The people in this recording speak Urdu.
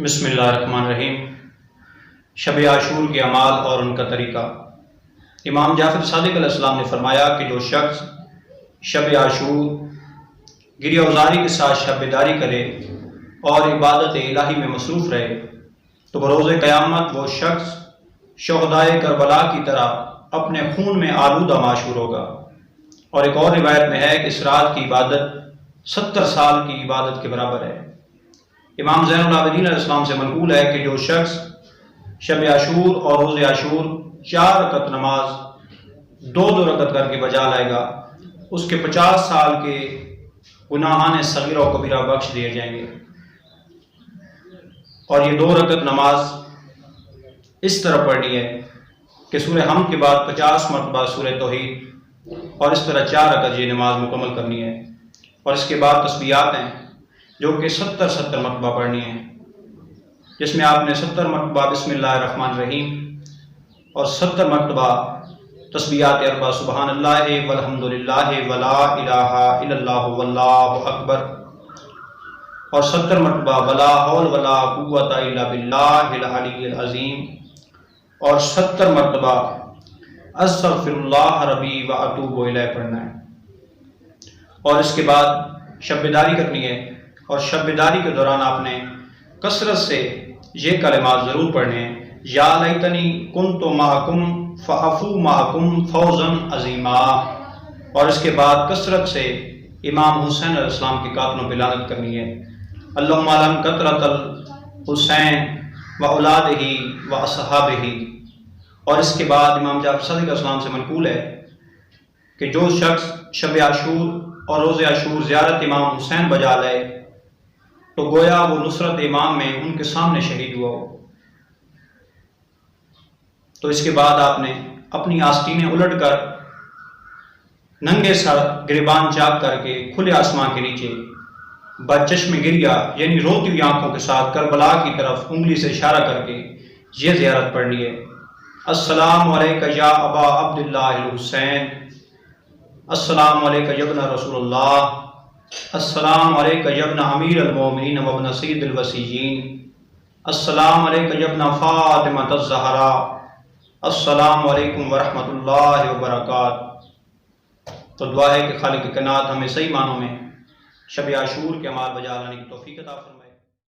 بسم اللہ الرحمن الرحیم۔ شب عاشور کے اعمال اور ان کا طریقہ۔ امام جعفر صادق علیہ السلام نے فرمایا کہ جو شخص شب عاشور گریہ وزاری کے ساتھ شب بیداری کرے اور عبادت الہی میں مصروف رہے تو بروز قیامت وہ شخص شہدائے کربلا کی طرح اپنے خون میں آلودہ معشور ہوگا۔ اور ایک اور روایت میں ہے کہ اس رات کی عبادت 70 سال کی عبادت کے برابر ہے۔ امام زین العابدین علیہ السلام سے منقول ہے کہ جو شخص شب عاشور اور روز عاشور 4 رکعت نماز 2 رکعت کر کے بجا لائے گا اس کے 50 سال کے گناہان صغیرہ و کبیرہ بخش دیے جائیں گے۔ اور یہ 2 رکعت نماز اس طرح پڑھنی ہے کہ سورہ حمد کے بعد 50 مرتبہ سورہ توحید اور اس طرح 4 رکعت یہ نماز مکمل کرنی ہے۔ اور اس کے بعد تسبیحات ہیں جو کہ 70 مرتبہ پڑھنی ہے، جس میں آپ نے 70 مرتبہ بسم اللہ الرحمن الرحیم اور 70 مرتبہ تسبیحات اربع سبحان اللہ والحمد للہ ولا الہ الا اللہ واللہ اکبر اور 70 مرتبہ ولا حول ولا قوت الا باللہ العلی العظیم اور 70 مرتبہ استغفر اللہ ربی واتوب الیہ پڑھنا ہے۔ اور اس کے بعد شب بیداری کرنی ہے، اور شب بیداری کے دوران آپ نے کثرت سے یہ کلمات ضرور پڑھنے ہیں: یا لیتنی کنت معکم فافو معکم فوزا عظیما۔ اور اس کے بعد کثرت سے امام حسین علیہ السلام کے قاتلوں پہ لعنت کرنی ہے: اللہم علم قتلۃ الحسین و اولادہ و اصحابہ۔ اور اس کے بعد امام جعفر صادق علیہ السلام سے منقول ہے کہ جو شخص شب عاشور اور روز عاشور زیارت امام حسین بجا لائے تو گویا وہ نصرت امام میں ان کے سامنے شہید ہوا ہو۔ تو اس کے بعد آپ نے اپنی آستینیں الٹ کر ننگے سر گریبان چاک کر کے کھلے آسمان کے نیچے بچشم گریہ یعنی روتی ہوئی آنکھوں کے ساتھ کربلا کی طرف انگلی سے اشارہ کر کے یہ زیارت پڑھنی ہے: السلام علیکہ یا ابا عبداللہ الحسین، السلام علیکہ یا ابن رسول اللہ، السلام علیکہ یا ابن امیر المومنین و ابن سید الوصیین، السلام علیکہ یا ابن فاطمہ الزہرا، السلام علیکم ورحمۃ اللہ وبرکاتہ۔ تو دعا ہے کہ خالق کائنات ہمیں صحیح معنوں میں شب عاشور کے اعمال بجا لانے کی توفیق عطا فرمائے۔